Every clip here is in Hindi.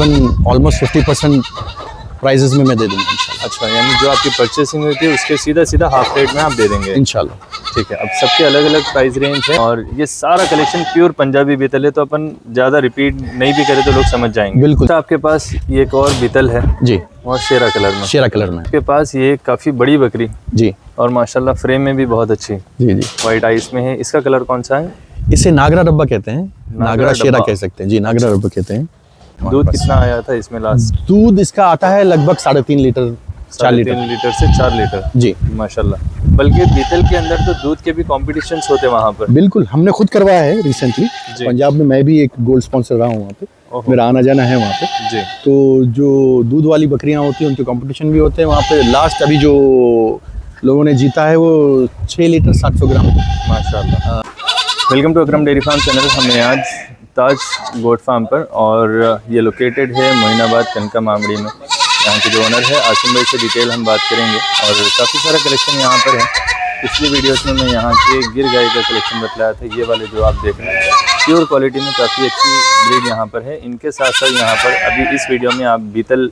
तकरीबन ऑलमोस्ट 50% प्राइजेस में मैं दे दूँगा इंशाल्लाह। अच्छा, यानी जो आपकी परचेसिंग हुई थी उसके सीधा हाफ रेट में आप दे देंगे इंशाल्लाह। ठीक है। अब सबके अलग अलग प्राइस रेंज है और ये सारा कलेक्शन प्योर पंजाबी बीतल है, तो अपन ज़्यादा रिपीट नहीं भी करें तो लोग समझ जाएंगे। बिल्कुल। तो आपके पास ये एक और बीतल है जी, और शेरा कलर में। शेरा कलर में आपके पास ये काफ़ी बड़ी बकरी जी, और माशाल्लाह फ्रेम में भी बहुत अच्छी जी जी। वाइट आइस में है। इसका कलर कौन सा है? इसे नागरा रब्बा कहते हैं, नागरा शेरा डब्बा। कह सकते हैं जी, नागरा रब्बा कहते हैं। दूध कितना आया था इसमें लास्ट? दूध इसका आता है लगभग 3.5 लीटर 4 लीटर 3 लीटर से 4 लीटर जी। माशाल्लाह। बल्कि बीतल के अंदर तो दूध के भी कॉम्पिटिशन्स होते हैं वहाँ पर। बिल्कुल, हमने खुद करवाया है रिसेंटली जी। पंजाब में। मैं भी एक गोल्ड स्पॉन्सर रहा हूँ वहाँ पे, ओहो। मेरा आना जाना है वहाँ पे। जी तो जो दूध वाली बकरियाँ होती हैं उनके कंपटीशन भी होते हैं वहाँ पे। लास्ट अभी जो लोगों ने जीता है वो 6 लीटर 700 ग्राम। माशाल्लाह। Welcome to Akram dairy farm channel. हमें आज ताज गोट फार्म पर, और ये लोकेटेड है मोइनाबाद कनका मामड़ी में। यहाँ के जो ओनर है आसिम भाई से डिटेल हम बात करेंगे और काफ़ी सारा कलेक्शन यहाँ पर है। पिछली वीडियोस में मैं यहाँ के गिर गाय का कलेक्शन बतलाया था। ये वाले जो आप देख रहे हैं प्योर क्वालिटी में काफ़ी अच्छी ब्रीड यहाँ पर है। इनके साथ साथ यहाँ पर अभी इस वीडियो में आप बीतल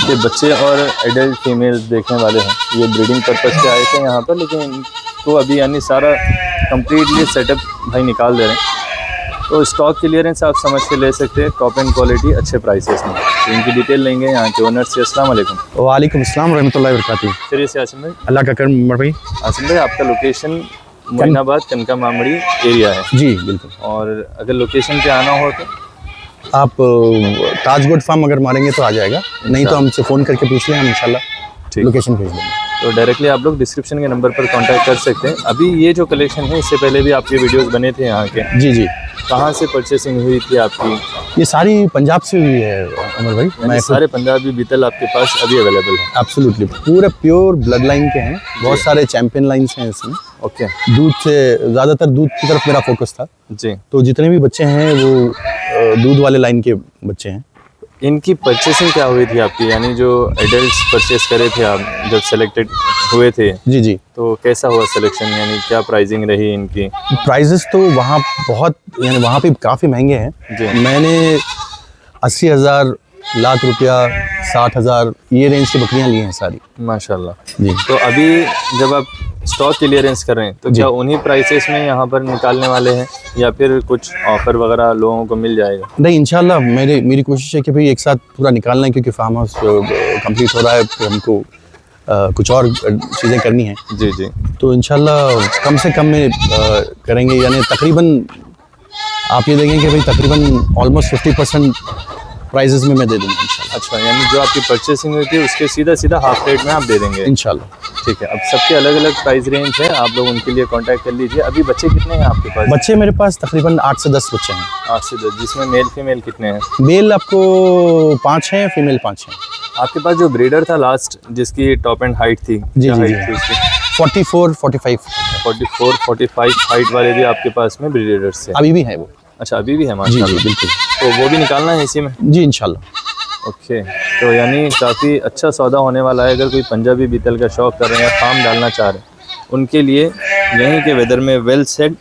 के बच्चे और एडल्ट फीमेल्स देखने वाले हैं। ये ब्रीडिंग पर्पज़ से आए थे यहाँ पर, लेकिन इनको अभी यानी सारा कंप्लीटली सेटअप भाई निकाल दे रहे हैं। तो स्टॉक क्लियरेंस आप समझ के ले सकते हैं, टॉप एंड क्वालिटी अच्छे प्राइसेस में। तो इनकी डिटेल लेंगे यहाँ के ओनर से। अस्सलाम वालेकुम। वालेकुम अस्सलाम रहमतुल्लाहि व बरकातुहू। चलिए से आसिम भाई। अल्लाह का करम उमर भाई। आसिम भाई, आपका लोकेशन मोइनाबाद कनका मामड़ी एरिया है जी बिल्कुल। और अगर लोकेशन पे आना हो तो आप ताज गोट फार्म अगर मारेंगे तो आ जाएगा, नहीं तो हमसे फ़ोन करके पूछ लें, हम इंशाल्लाह ठीक। लोकेशन भेज देंगे। तो डायरेक्टली आप लोग डिस्क्रिप्शन के नंबर पर कांटेक्ट कर सकते हैं। अभी ये जो कलेक्शन है इससे पहले भी आपके वीडियोस बने थे यहाँ के। जी जी। कहाँ से परचेसिंग हुई थी आपकी? ये सारी पंजाब से हुई है उमर भाई। यानी सारे पंजाबी बीतल आपके पास अभी अवेलेबल है? एब्सोल्युटली, पूरे प्योर ब्लड लाइन के हैं। बहुत सारे चैंपियन लाइन्स हैं इसमें। ओके। दूध से ज़्यादातर दूध की तरफ मेरा फोकस था, जी। तो जितने भी बच्चे हैं वो दूध वाले लाइन के बच्चे हैं। इनकी परचेसिंग क्या हुई थी आपकी, यानी जो एडल्ट्स परचेस करे थे आप जब सेलेक्टेड हुए थे? जी जी। तो कैसा हुआ सिलेक्शन, यानी क्या प्राइसिंग रही इनकी? प्राइजेस तो वहाँ बहुत, यानी वहाँ पे काफ़ी महंगे हैं। जी। मैंने 80,000 लाख रुपया 60,000 ये रेंज की बकरियाँ ली हैं सारी माशाल्लाह जी। तो अभी जब आप स्टॉक क्लियरेंस कर रहे हैं तो क्या उन्हीं प्राइसेस में यहाँ पर निकालने वाले हैं या फिर कुछ ऑफर वगैरह लोगों को मिल जाएगा? नहीं, इंशाल्लाह मेरी कोशिश है कि भाई एक साथ पूरा निकालना है, क्योंकि फार्म हाउस कंप्लीट हो रहा है, फिर हमको कुछ और चीज़ें करनी हैं। जी जी। तो इंशाल्लाह कम से कम में करेंगे, यानी तकरीबन आप ये देखें कि भाई तकरीबन ऑलमोस्ट 50% प्राइजेस में मैं दे दूँगा इंशाल्लाह। अच्छा, यानी जो आपकी परचेसिंग हुई थी उसके सीधा हाफ रेट में आप दे देंगे इंशाल्लाह। ठीक है। अब सबके अलग अलग प्राइस रेंज है, आप लोग उनके लिए कांटेक्ट कर लीजिए। अभी बच्चे कितने हैं आपके पास? बच्चे मेरे पास तकरीबन 8 से 10 बच्चे हैं। 8 से 10, जिसमें मेल फीमेल कितने हैं? मेल आपको 5 हैं, फीमेल 5 हैं। आपके पास जो ब्रीडर था लास्ट जिसकी टॉप एंड हाइट थी, जी क्या जी हाइट जी। थी उसकी? 44-45 44-45 हाइट वाले भी आपके पास में ब्रीडर्स है? अभी भी है वो। अच्छा, अभी भी है जी माशाल्लाह। जी बिल्कुल। तो वो भी निकालना है इसी में? जी इंशाल्लाह। ओके। तो यानी काफ़ी अच्छा सौदा होने वाला है। अगर कोई पंजाबी बीतल का शौक कर रहे हैं, फार्म डालना चाह रहे हैं, उनके लिए यहीं के वेदर में वेल सेट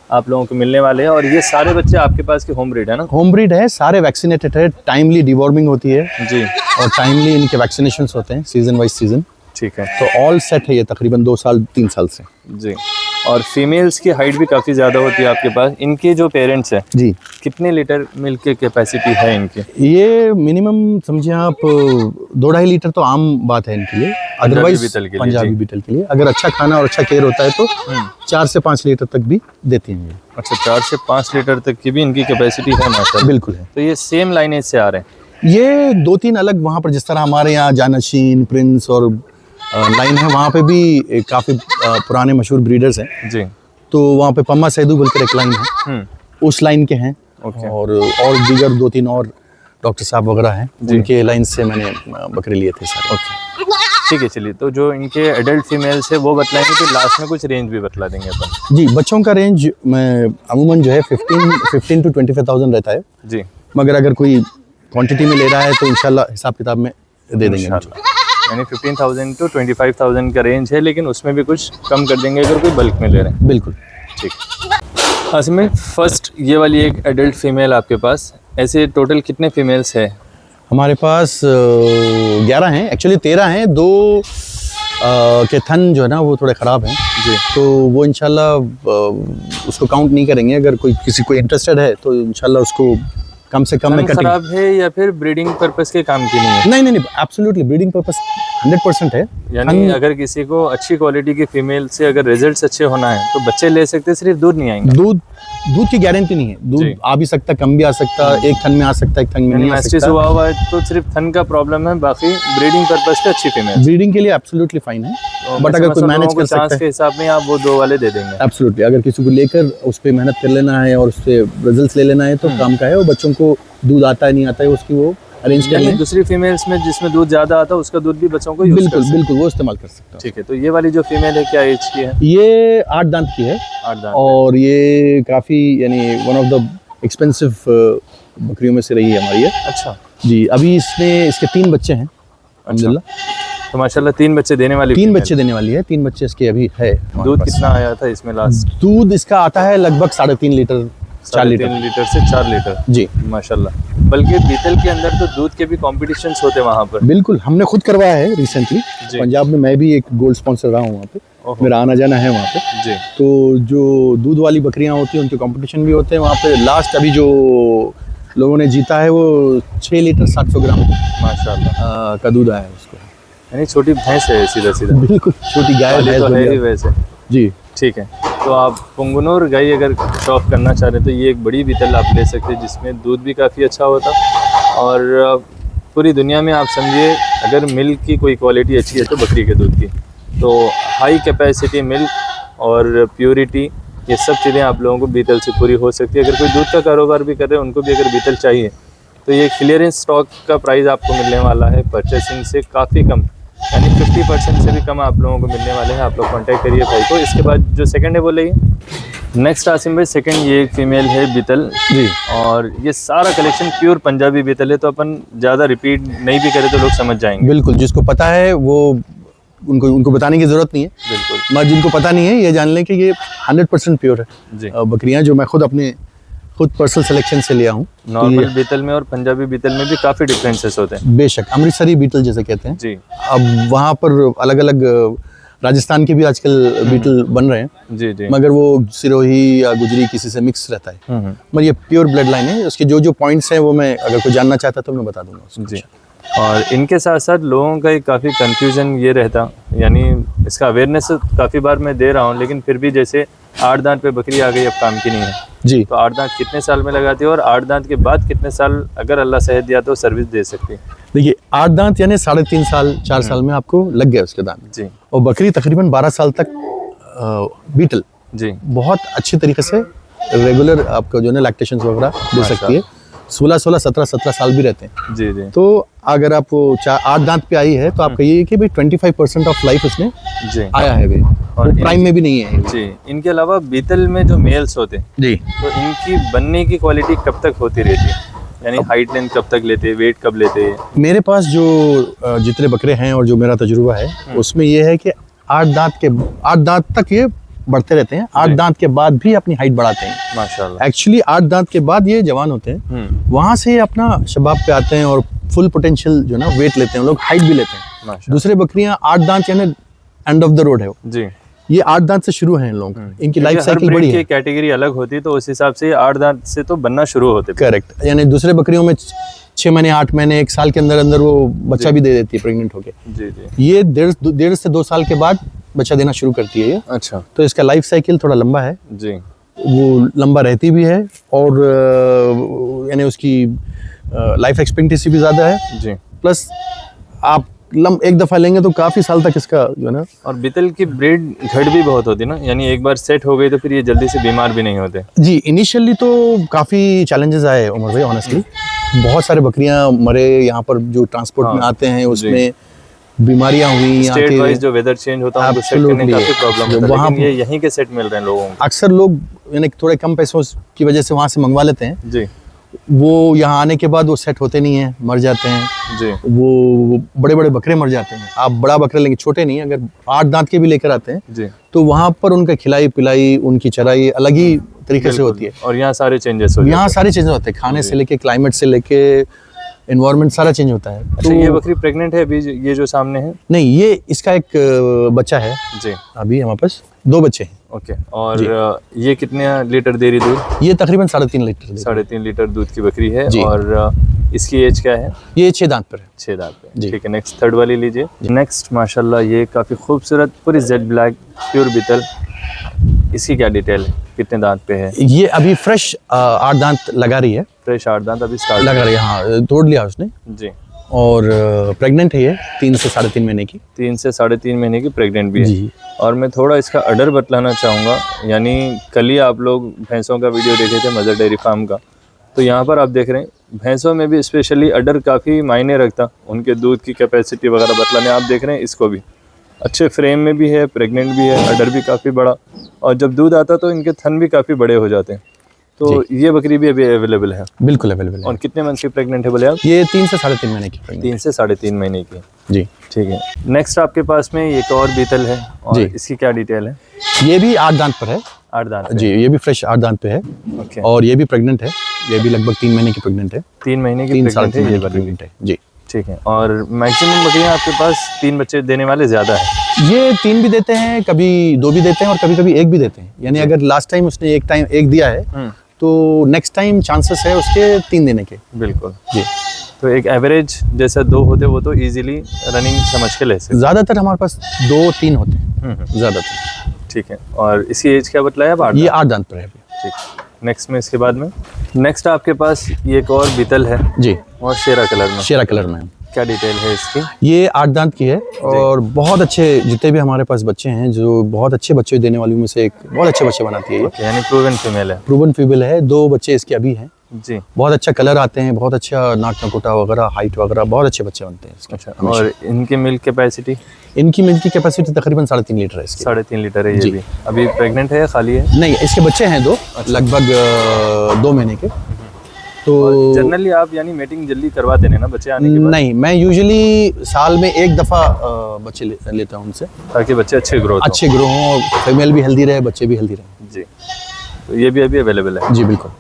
आप लोगों को मिलने वाले हैं। और ये सारे बच्चे आपके पास के होम ब्रीड है ना? होम ब्रीड है, सारे वैक्सीनेटेड है, टाइमली डिवॉर्मिंग होती है जी। और टाइमली इनके वैक्सीनेशंस होते हैं सीजन वाइज सीजन। ठीक है। तो ऑल सेट है ये तकरीबन 2 साल 3 साल से। जी। और फीमेल्स की हाइट भी काफ़ी ज़्यादा होती है आपके पास। इनके जो पेरेंट्स हैं जी, कितने लीटर मिल्क की कैपेसिटी है इनकी? ये मिनिमम समझिए आप 2-2.5 लीटर तो आम बात है इनके लिए। अदरवाइज बीतल के लिए, पंजाबी जी। बीटल के लिए अगर अच्छा खाना और अच्छा केयर होता है तो 4 से 5 लीटर तक भी देती हैं ये। अच्छा, 4 से 5 लीटर तक की भी इनकी कैपेसिटी है माशाल्लाह। बिल्कुल है। तो ये सेम लाइनेज से आ रहे हैं? ये 2-3 अलग वहाँ पर, जिस तरह हमारे यहाँ जानशीन, प्रिंस और लाइन है, वहाँ पे भी काफ़ी पुराने मशहूर ब्रीडर्स हैं। जी। तो वहाँ पे पम्मा सैदू बोलकर एक लाइन है, उस लाइन के हैं। ओके। और दीगर 2-3 और डॉक्टर साहब वगैरह हैं, उनके लाइन से मैंने बकरे लिए थे सारे। ओके, ठीक है। चलिए, तो जो इनके एडल्ट फीमेल्स है वो बतलाएंगे, फिर लास्ट में कुछ रेंज भी बतला देंगे अपन। जी, बच्चों का रेंज में अमूमन जो है 15 to 25,000 रहता है। जी। मगर अगर कोई क्वांटिटी में ले रहा है तो इंशाल्लाह हिसाब किताब में दे देंगे। यानी 15,000 to 25,000 का रेंज है, लेकिन उसमें भी कुछ कम कर देंगे अगर कोई बल्क में ले रहे हैं। बिल्कुल। ठीक। असमें फर्स्ट ये वाली एक एडल्ट फीमेल आपके पास, ऐसे टोटल कितने फीमेल्स है? हमारे पास 11 हैं, एक्चुअली 13 हैं। 2 के थन जो है ना वो थोड़े ख़राब हैं जी। तो वो इंशाल्लाह उसको काउंट नहीं करेंगे। अगर कोई किसी को इंटरेस्टेड है तो इंशाल्लाह उसको कम से कम में कटिंग। खराब है या फिर ब्रीडिंग पर्पस के काम की नहीं है? नहीं, एब्सोल्युटली ब्रीडिंग पर्पस 100% है। यानी अगर किसी को अच्छी क्वालिटी की फीमेल से अगर रिजल्ट्स अच्छे होना है तो बच्चे ले सकते हैं, सिर्फ दूध नहीं आएंगे। दूध की गारंटी नहीं है। दूध आ भी सकता, कम भी आ सकता, एक थन में आ सकता, एक थन में नहीं आ सकता। हुआ है तो सिर्फ थन का प्रॉब्लम है, बाकी ब्रीडिंग पर्पस पे अच्छी फीमेल। ब्रीडिंग के लिए एब्सोल्युटली फाइन है, बट अगर कोई मैनेज कर सकता है के हिसाब में आप वो 2 वाले दे देंगे। एब्सोल्युटली, अगर किसी को लेकर उस पर मेहनत कर लेना है और उससे रिजल्ट्स ले लेना है तो काम का है। और बच्चों को दूध आता है नहीं आता है उसकी वो अरेंज कर लें। दूसरी फीमेल्स में जिसमें दूध ज्यादा आता है उसका दूध भी बच्चों को बिल्कुल वो इस्तेमाल कर सकते हैं। ठीक है, तो ये वाली जो फीमेल है क्या एज की है? ये 8 दांत की है। 8 दांत। और ये काफ़ी यानी वन ऑफ द एक्सपेंसिव बकरियों में से रही है हमारी ये। अच्छा जी, अभी इसके 3 बच्चे हैं अल्हम्दुलिल्लाह। तो माशाल्लाह 3 बच्चे देने वाली 3 बच्चे देने वाली है। 3 बच्चे इसके अभी है। दूध कितना आया था इसमें लास्ट? दूध इसका आता है लगभग 3.5 लीटर 4 लीटर। 3 लीटर से 4 लीटर जी माशाल्लाह। बल्कि बीतल के अंदर तो दूध के भी कॉम्पिटिशन्स होते हैं वहाँ पर। बिल्कुल, हमने खुद करवाया है रिसेंटली पंजाब में। मैं भी एक गोल्ड स्पॉन्सर रहा हूँ वहाँ पे, मेरा आना जाना है वहाँ पे जी। तो जो दूध वाली बकरियाँ होती हैं उनके कंपटीशन भी होते हैं वहाँ पे। लास्ट अभी जो लोगों ने जीता है वो 6 लीटर 700 ग्राम माशाल्लाह का दूध आया है उसको। यानी छोटी भैंस है सीधा बिल्कुल, छोटी गाय है ही वैसे। जी ठीक है, तो आप पुंगनूर गाय अगर शौक करना चाह रहे हैं तो ये एक बड़ी बीतल आप ले सकते हैं जिसमें दूध भी काफ़ी अच्छा होता। और पूरी दुनिया में आप समझिए अगर मिल्क की कोई क्वालिटी अच्छी है तो बकरी के दूध की, तो हाई कैपेसिटी मिल्क और प्योरिटी ये सब चीज़ें आप लोगों को बीतल से पूरी हो सकती है। अगर कोई दूध का कारोबार भी कर रहे हैं उनको भी अगर बीतल चाहिए तो ये क्लियरेंस स्टॉक का प्राइस आपको मिलने वाला है परचेसिंग से काफ़ी कम, यानी 50% से भी कम आप लोगों को मिलने वाले हैं। आप लोग कांटेक्ट करिए भाई को। इसके बाद जो सेकंड है वो लेंगे। नेक्स्ट आसिम भाई, सेकंड ये एक फीमेल है बीतल जी। और ये सारा कलेक्शन प्योर पंजाबी बीतल है, तो अपन ज़्यादा रिपीट नहीं भी करें तो लोग समझ जाएंगे। बिल्कुल, जिसको पता है वो उनको बताने की ज़रूरत नहीं है। बिल्कुल, मगर जिनको पता नहीं है ये जान लें कि ये 100% प्योर है जी। बकरियाँ, जो मैं खुद पर्सनल सिलेक्शन से लिया हूँ। नॉर्मल बीतल में और पंजाबी बीतल में भी काफ़ी डिफरेंसेस होते हैं। बेशक, अमृतसरी बीटल जैसे कहते हैं जी। अब वहाँ पर अलग अलग राजस्थान के भी आजकल बीटल बन रहे हैं जी जी। मगर वो सिरोही या गुजरी किसी से मिक्स रहता है। मगर ये प्योर ब्लड लाइन है। उसके जो पॉइंट्स हैं वो मैं अगर कोई जानना चाहता तो मैं बता दूंगा उसको। जी। और इनके साथ साथ लोगों का एक काफ़ी कन्फ्यूजन ये रहता, यानी इसका अवेयरनेस काफ़ी बार मैं दे रहा हूँ, लेकिन फिर भी जैसे 8 दांत पे बकरी आ गई अब काम की नहीं है जी, तो 8 दांत कितने साल में लगाती है और 8 दांत के बाद कितने साल अगर अल्लाह सेहत दिया तो सर्विस दे सकती है? देखिए 8 दांत यानी 3.5 साल 4 साल में आपको लग गए उसके दांत जी। और बकरी तकरीबन 12 साल तक बीटल जी बहुत अच्छी तरीके से रेगुलर आपको जो है लैक्टेशन वगैरह दे सकती है। 16, 17 साल भी रहते हैं। जी जी। तो अगर आप 8 दांत पे आई है तो आप कहिए कि भाई 25% ऑफ लाइफ इसमें जी आया है भाई, और प्राइम में भी नहीं है जी। इनके अलावा बीतल में जो मेल्स होते हैं जी, तो इनकी बनने की क्वालिटी कब तक होती रहती है, यानी हाइट लेंथ कब तक लेते हैं, वेट कब लेते हैं? मेरे पास जो जितने बकरे हैं और जो मेरा तजुर्बा है उसमें ये है कि 8 दांत तक ये बढ़ते रहते हैं। 8 दांत के बाद भी अपनी हाइट बढ़ाते हैं माशाल्लाह। एक्चुअली 8 दांत के बाद ये जवान होते हैं, वहाँ से ये अपना शबाब पे आते हैं और फुल पोटेंशियल जो ना वेट लेते हैं, लोग हाइट भी लेते हैं। माशाल्लाह। दूसरे बकरियां 8 दांत यानी एंड ऑफ द रोड है वो। जी। ये 8 दांत से शुरू हैं इन लोग, इनकी लाइफ साइकिल बड़ी है। कैटेगरी अलग होती है तो उस हिसाब से 8 दांत से तो बनना शुरू होते। करेक्ट, यानी दूसरे बकरियों में 6 महीने 8 महीने 1 साल के अंदर अंदर वो बच्चा भी दे देती है प्रेग्नेंट होके। जी जी। ये 1.5 से 2 साल के बाद बच्चा देना शुरू करती है ये। अच्छा। तो इसका लाइफ साइकिल थोड़ा लंबा है जी। वो लंबा रहती भी है और यानी उसकी लाइफ एक्सपेक्टेंसी भी ज़्यादा है जी। प्लस आप एक दफ़ा लेंगे तो काफ़ी साल तक इसका जो है ना। और बीतल की ब्रीड घट भी बहुत होती है ना, यानी एक बार सेट हो गई तो फिर ये जल्दी से बीमार भी नहीं होते। जी, इनिशियली तो काफ़ी चैलेंजेस आए उमर भाई, ऑनेस्टली बहुत सारे बकरियां मरे यहाँ पर जो ट्रांसपोर्ट में आते हैं उसमें बीमारियां हुई। स्टेट वाइज जो वेदर चेंज होता है उनको सेट करने में काफी प्रॉब्लम होता है, वहाँ ये यहीं के सेट मिल रहे हैं लोगों को। अक्सर लोग यानी थोड़े कम पैसों की वजह से वहाँ से मंगवा लेते हैं जी। वो यहाँ आने के बाद वो सेट होते नहीं हैं, मर जाते हैं जी। वो बड़े बड़े बकरे मर जाते हैं। आप बड़ा बकरे लेंगे, छोटे नहीं, अगर 8 दांत के भी लेकर आते हैं जी तो वहाँ पर उनका खिलाई पिलाई उनकी चराई अलग ही तरीके से होती है। और यहाँ सारे चेंजेस होते हैं। यहाँ सारे चेंजेस होते हैं, खाने से लेके क्लाइमेट से लेके एनवायरनमेंट सारा चेंज होता है। अच्छा, ये बकरी प्रेग्नेंट है अभी ये जो सामने है? नहीं, ये इसका एक बच्चा है जी। अभी हमारे पास 2 बच्चे हैं। ओके। और ये कितने लीटर दे रही दूध? ये तकरीबन 3.5 लीटर देती है। 3.5 लीटर दूध की बकरी है। जी। और इसकी एज क्या है? ये 6 दांत पर है। 6 दांत पे। जी। ठीक है, नेक्स्ट थर्ड वाली लीजिए। नेक्स्ट माशाल्लाह ये काफ़ी खूबसूरत पूरी जेड ब्लैक प्योर बीतल, इसकी क्या डिटेल है? कितने दांत पे है? ये अभी फ्रेश 8 दांत लगा रही है। फ्रेश 8 दांत अभी स्टार्ट लगा रही है, हाँ, तोड़ लिया उसने। जी। और प्रेग्नेंट है ये 3 से 3.5 महीने की। 3 से 3.5 महीने की प्रेग्नेंट भी है। जी। और मैं थोड़ा इसका अडर बतलाना चाहूँगा, यानी कल ही आप लोग भैंसों का वीडियो देखे थे मदर डेयरी फार्म का, तो यहाँ पर आप देख रहे हैं भैंसों में भी स्पेशली अडर काफ़ी मायने रखता, उनके दूध की कैपेसिटी वगैरह बतलाने। आप देख रहे हैं इसको भी अच्छे फ्रेम में भी है, प्रेग्नेंट भी है, अडर भी काफ़ी बड़ा, और जब दूध आता तो इनके थन भी काफ़ी बड़े हो जाते हैं। तो ये बकरी भी अभी अवेलेबल है? बिल्कुल अवेलेबल है। और कितने मंथ की प्रेग्नेंट है बोले आप? ये 3 से 3.5 महीने की pregnant 3 से 3.5 महीने की। जी। ठीक है, नेक्स्ट आपके पास में एक और बीतल है, और जी। इसकी क्या डिटेल है? ये भी 8 दांत पर है। 8 दांत पे। जी, ये भी फ्रेश 8 दांत पे है। ओके। और ये भी प्रेग्नेंट है। ये भी लगभग 3 महीने की प्रेग्नेंट है। 3 महीने की 3 प्रेग्नेंट है ये बकरी। प्रेग्नेंट है। जी। ठीक है। और मैक्सिमम बकरियाँ आपके पास 3 बच्चे देने वाले ज़्यादा है? ये 3 भी देते हैं, कभी 2 भी देते हैं, और कभी कभी 1 भी देते हैं। यानी अगर लास्ट टाइम उसने एक दिया है तो नेक्स्ट टाइम चांसेस है उसके 3 देने के। बिल्कुल। जी। तो एक एवरेज जैसे 2 होते वो तो इजीली रनिंग समझ के ले सकते। ज़्यादातर हमारे पास 2-3 होते हैं ज़्यादातर। ठीक है। और इसकी एज क्या बतलाया? 8 ये 8 दांत पर है अभी। ठीक। नेक्स्ट में इसके बाद में नेक्स्ट आपके पास ये एक और बीतल है जी, और शेरा कलर में। शेरा कलर में। क्या डिटेल है इसकी? ये 8 दांत की है, और बहुत अच्छे जितने भी हमारे पास बच्चे हैं, जो बहुत अच्छे बच्चे देने वालों में से एक बहुत अच्छे बच्चे बनाती है ये। यानी प्रूवन फीमेल है? प्रूवन फीमेल है। 2 बच्चे इसके अभी हैं। जी। बहुत अच्छा कलर आते हैं, बहुत अच्छा नाक नकोटा वगैरह, हाइट वगैरह, बहुत अच्छे बच्चे बनते हैं इसके। अच्छा। और इनकी मिल्क कैपेसिटी? इनकी मिल्क की कैपेसिटी तकरीबन 3.5 लीटर है इसकी। 3.5 लीटर है ये जी। भी। अभी प्रेग्नेंट है या खाली है? नहीं, इसके बच्चे हैं 2, लगभग 2 महीने के। तो जनरली आप यानी मीटिंग जल्दी करवा देने ना बच्चे आने के बाद? नहीं, मैं यूजुअली साल में 1 दफ़ा बच्चे लेता हूँ उनसे, ताकि बच्चे अच्छे ग्रोथ अच्छे ग्रो हों, और फीमेल भी हेल्दी रहे, बच्चे भी हेल्दी रहें। जी। तो ये भी अभी अवेलेबल है? जी बिल्कुल।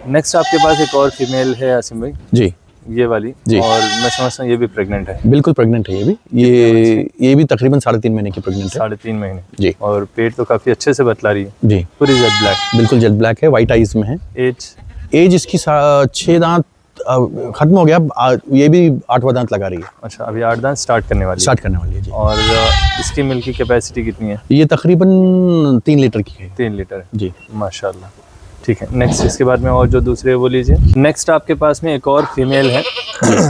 नेक्स्ट आपके पास एक और फीमेल है आसिम भाई, जी ये वाली। जी। और मैं समझता हूँ ये भी प्रेग्नेंट है? बिल्कुल प्रेग्नेंट है ये भी। ये भी तकरीबन 3.5 महीने की प्रेग्नेंट है। 3.5 महीने। जी। और पेट तो काफ़ी अच्छे से बतला रही है। जी, पूरी जेड ब्लैक। बिल्कुल जेट ब्लैक है, वाइट आइज में है। एज इसकी 6 दांत खत्म हो गया, ये भी 8वां दांत लगा रही है। अच्छा, अभी 8 दांत स्टार्ट करने वाली है। स्टार्ट करने वाली है जी। और इसकी मिल्क की कैपेसिटी कितनी है? ये तकरीबन 3 लीटर की है। 3 लीटर है। जी। माशाल्लाह। ठीक है, नेक्स्ट इसके बाद में और जो दूसरे वो लीजिए। नेक्स्ट आपके पास में एक और फीमेल है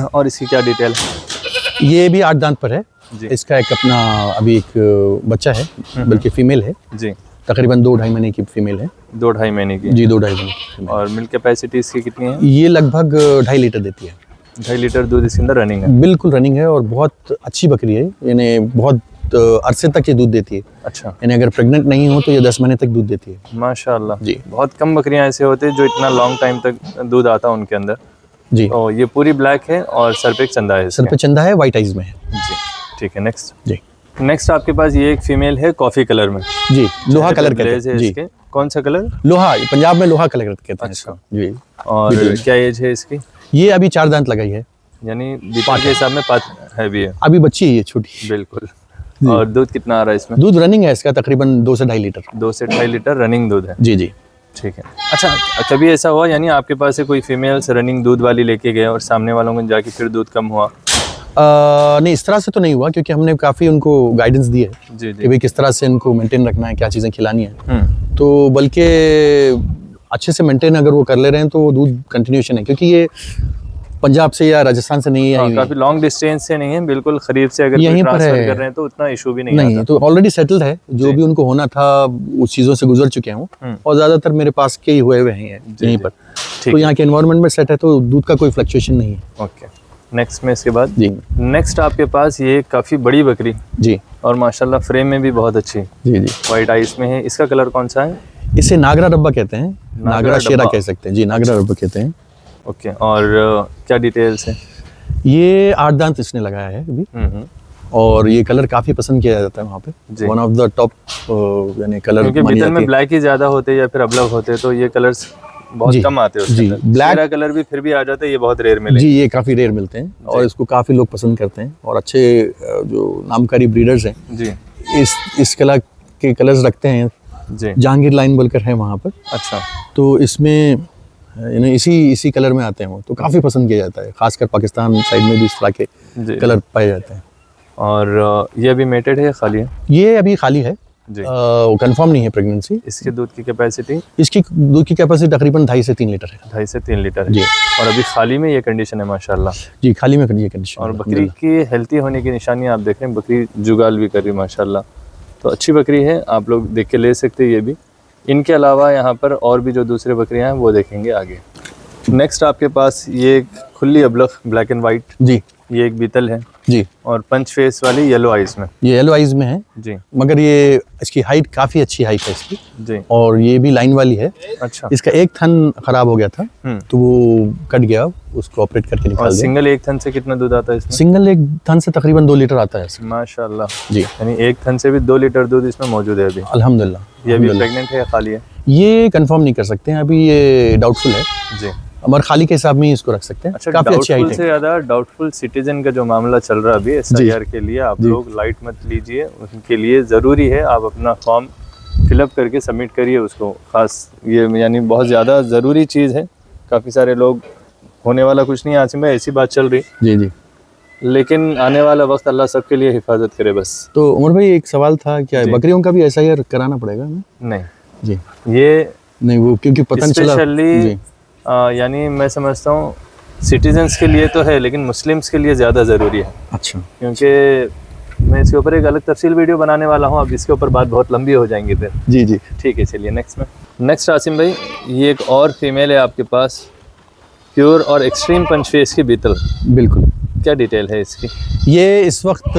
और इसकी क्या डिटेल है? ये भी 8 दांत पर है जी। इसका एक अपना अभी एक बच्चा है, बल्कि फीमेल है। जी। तकरीबन 2-2.5 महीने की फीमेल है। 2-2.5 महीने की? जी, 2-2.5 महीने की female। और मिल्क कैपेसिटी इसकी कितनी है? ये लगभग 2.5 लीटर देती है। 2.5 लीटर दूध इसके अंदर रनिंग है? बिल्कुल रनिंग है, और बहुत अच्छी बकरी है। यानी बहुत अरसे तक ये दूध देती है। अच्छा। यानी अगर प्रेग्नेंट नहीं हो तो ये 10 महीने तक दूध देती है। माशाल्लाह। जी। बहुत कम बकरियां ऐसे होते हैं जो इतना लॉन्ग टाइम तक दूध आता है उनके अंदर। जी। तो ये पूरी ब्लैक है और सर पे एक चंदा है सर पे चंदा है, वाइट आइज में है। जी। ठीक है, नेक्स्ट। जी। नेक्स्ट आपके पास ये एक फीमेल है कॉफी कलर में। जी, लोहा कलर ब्लेज कहते है हैं जी। इसके। कौन सा कलर? लोहा, पंजाब में लोहा कलर कहते हैं अच्छा। इसको। जी। और क्या एज है इसकी? ये अभी 4 दांत लगाई है। यानी बीतल के हिसाब में 5 है भी है? अभी बच्ची है ये, छोटी। बिल्कुल। और दूध कितना आ रहा है इसमें? दूध रनिंग है इसका तकरीबन 2 से 2.5 लीटर। 2 से 2.5 लीटर रनिंग दूध है? जी जी। ठीक है। अच्छा, कभी ऐसा हुआ यानी आपके पास से कोई फीमेल्स रनिंग दूध वाली लेके गए और सामने वालों को जाके फिर दूध कम हुआ? नहीं, इस तरह से तो नहीं हुआ, क्योंकि हमने काफ़ी उनको गाइडेंस दी है जी कि जी। भाई किस तरह से इनको मेंटेन रखना है, क्या चीज़ें खिलानी है। तो बल्कि अच्छे से मेंटेन अगर वो कर ले रहे हैं तो वो दूध कंटिन्यूशन है, क्योंकि ये पंजाब से या राजस्थान से नहीं आई हुई है। काफी लॉन्ग डिस्टेंस से नहीं है, बिल्कुल करीब से अगर यहीं पर ट्रांसफर है। कर रहे हैं तो उतना इशू भी नहीं नहीं, आता। तो ऑलरेडी सेटल्ड है, जो भी उनको होना था उस चीज़ों से गुजर चुके हैं, और ज़्यादातर मेरे पास के ही हुए हैं यहीं पर। तो यहाँ के एनवायरनमेंट में सेट है, तो दूध का कोई फ्लक्चुएशन नहीं है। ओके, नेक्स्ट में इसके बाद जी नेक्स्ट आपके पास ये काफ़ी बड़ी बकरी जी और माशाल्लाह फ्रेम में भी बहुत अच्छी, जी जी। वाइट आइस में है। इसका कलर कौन सा है? इसे नागरा रब्बा कहते हैं, नागरा शेरा डब्बा। कह सकते हैं जी, नागरा रब्बा कहते हैं। ओके, और क्या डिटेल्स है? ये 8 दांत इसने लगाया है अभी, और ये कलर काफ़ी पसंद किया जाता है वहाँ पे। वन ऑफ द टॉप यानी कलर क्योंकि मानी बीतल जाती में है। ब्लैक ही ज़्यादा होते हैं या फिर अबलग होते हैं, तो ये कलर्स बहुत जी, कम आते हैं जी, उसके black- ब्लैक कलर भी फिर भी आ जाता है, ये बहुत रेयर मिलेंगे। जी, ये काफ़ी रेयर मिलते हैं और इसको काफ़ी लोग पसंद करते हैं और अच्छे जो नामकारी ब्रीडर्स हैं जी इस कला के कलर्स रखते हैं। जी। जहांगीर लाइन बोलकर है वहाँ पर, अच्छा तो इसमें इसी कलर में आते हैं वो, तो काफ़ी पसंद किया जाता है, खासकर पाकिस्तान साइड में भी इस तरह के जी। कलर पाए जाते हैं। और ये अभी मेटेड है या खाली है? ये अभी खाली है, जी। कंफर्म नहीं है प्रेगनेंसी। इसके दूध की कैपेसिटी इसकी दूध की कैपेसिटी तकरीबन 2.5 से 3 लीटर है। 2.5 से 3 लीटर है। जी। और अभी खाली में ये कंडीशन है माशाल्लाह। जी, खाली में ये कंडीशन। और बकरी की हेल्थी होने की निशानी आप देख रहे हैं, बकरी जुगाल भी कर रही है माशाल्लाह, तो अच्छी बकरी है, आप लोग देख के ले सकते हैं ये भी। इनके अलावा यहाँ पर और भी जो दूसरे बकरियाँ हैं वो देखेंगे आगे। नेक्स्ट आपके पास ये एक खुली अबलख ब्लैक एंड वाइट, जी ये एक बीतल है जी, और पंच फेस वाली येलो आइज में। ये येलो आइज में है, जी मगर ये इसकी हाइट काफ़ी अच्छी हाइट है इसकी, जी। और ये भी लाइन वाली है। अच्छा। इसका एक थन खराब हो गया था, तो वो कट गया, उसको ऑपरेट करके और निकाल दिया। सिंगल एक थन से कितना दूध आता है इसमें? सिंगल एक थन से तकरीबन 2 लीटर आता है इसमें। माशाल्लाह। जी, यानी एक थन से भी 2 लीटर दूध इसमें मौजूद है अभी। अल्हम्दुलिल्लाह। ये भी प्रेग्नेंट है या खाली है? ये कंफर्म नहीं कर सकते हैं अभी, ये डाउटफुल है, जी। मगर खाली के हिसाब में ही इसको रख सकते हैं। अच्छा, काफ़ी अच्छी डाउटफुल हाइट से है। ज़्यादा डाउटफुल सिटीजन का जो मामला चल रहा है अभी SIR के लिए, आप लोग लाइट मत लीजिए, उनके लिए ज़रूरी है आप अपना फॉर्म फिलअप करके सबमिट करिए उसको, ख़ास ये यानी बहुत ज़्यादा ज़रूरी चीज़ है। काफ़ी सारे लोग, होने वाला कुछ नहीं आसिम भाई, ऐसी बात चल रही, जी जी। लेकिन आने वाला वक्त अल्लाह सबके लिए हिफाजत करे बस। तो उमर भाई एक सवाल था, क्या बकरियों का भी SIR कराना पड़ेगा हमें? नहीं जी ये नहीं, वो क्योंकि पता नहीं चला। स्पेशली जी, यानी मैं समझता हूँ सिटीजन्स के लिए तो है, लेकिन मुस्लिम्स के लिए ज़्यादा ज़रूरी है, अच्छा। क्योंकि मैं इसके ऊपर एक अलग तफसील वीडियो बनाने वाला हूँ। अब इसके ऊपर बात बहुत लंबी हो जाएंगी फिर। जी जी। ठीक है, चलिए नेक्स्ट आसिम भाई, ये एक और फीमेल है आपके पास, प्योर और एक्सट्रीम पंच फेस की बीतल। बिल्कुल। क्या डिटेल है इसकी? ये इस वक्त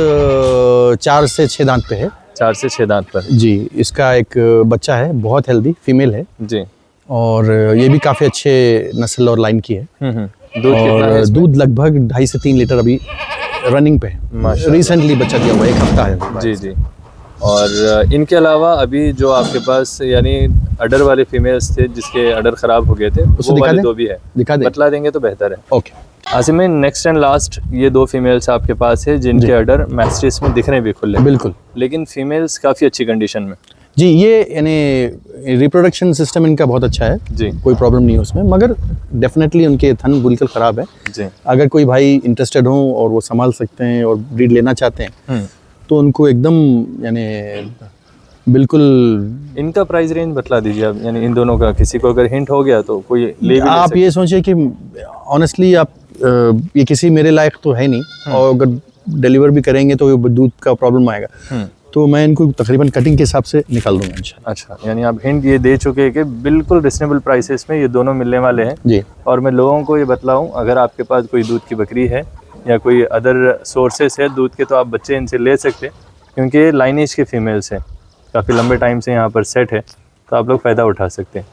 4 से 6 दांत पे है। 4 से 6 दांत पर। जी, इसका एक बच्चा है, बहुत हेल्दी फीमेल है, जी। और ये भी काफ़ी अच्छे नस्ल और लाइन की है। दूध कितना है और इसमें? दूध लगभग 2.5 से 3 लीटर अभी रनिंग पे है। माशाल्लाह। रिसेंटली बच्चा दिया हुआ है, 1 हफ्ता है। जी जी। और इनके अलावा अभी जो आपके पास यानी अडर वाले फीमेल्स थे जिसके अडर ख़राब हो गए थे, उसको वो दिखा वाले दें? 2 भी है, दिखा दें? बतला देंगे तो बेहतर है। ओके। आसिम भाई, नेक्स्ट एंड लास्ट ये 2 फीमेल्स आपके पास है जिनके अडर मैस्टिस में दिख रहे हैं भी खुले, बिल्कुल। लेकिन फीमेल्स काफ़ी अच्छी कंडीशन में। जी, ये यानी रिप्रोडक्शन सिस्टम इनका बहुत अच्छा है, जी कोई प्रॉब्लम नहीं है उसमें, मगर डेफिनेटली उनके थन बिल्कुल ख़राब है। जी। अगर कोई भाई इंटरेस्टेड हो और वो संभाल सकते हैं और ब्रीड लेना चाहते हैं, तो उनको एकदम यानी बिल्कुल। इनका प्राइस रेंज बतला दीजिए आप, यानी इन दोनों का, किसी को अगर हिंट हो गया तो कोई ले भी ले आप सकते। ये सोचिए कि ऑनेस्टली आप ये किसी मेरे लायक तो है नहीं, और अगर डिलीवर भी करेंगे तो दूध का प्रॉब्लम आएगा, तो मैं इनको तकरीबन कटिंग के हिसाब से निकाल दूंगा इंशाल्लाह। अच्छा, यानी आप हिंट ये दे चुके हैं कि बिल्कुल रिजनेबल प्राइसेस में ये दोनों मिलने वाले हैं। जी। और मैं लोगों को ये बतलाऊं, अगर आपके पास कोई दूध की बकरी है या कोई अदर सोर्सेस है दूध के, तो आप बच्चे इनसे ले सकते हैं, क्योंकि ये लाइनेज के फीमेल्स हैं, काफ़ी लंबे टाइम से यहाँ पर सेट है, तो आप लोग फ़ायदा उठा सकते हैं।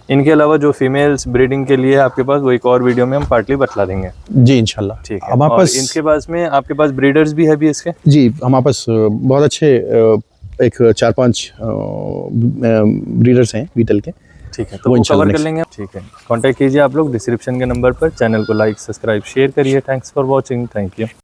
इनके अलावा जो फीमेल्स ब्रीडिंग के लिए है आपके पास, वो एक और वीडियो में हम पार्टली बतला देंगे। जी इंशाल्लाह। ठीक है। हमारे और पास इनके पास में आपके पास ब्रीडर्स भी है भी इसके? जी, हमारे पास बहुत अच्छे एक 4-5 ब्रीडर्स हैं बीटल के। ठीक है, तो वो वो इंशाल्लाह कवर कर next- लेंगे। ठीक है, कांटेक्ट कीजिए आप लोग डिस्क्रिप्शन के नंबर पर, चैनल को लाइक सब्सक्राइब शेयर करिए। Thanks for watching, thank you.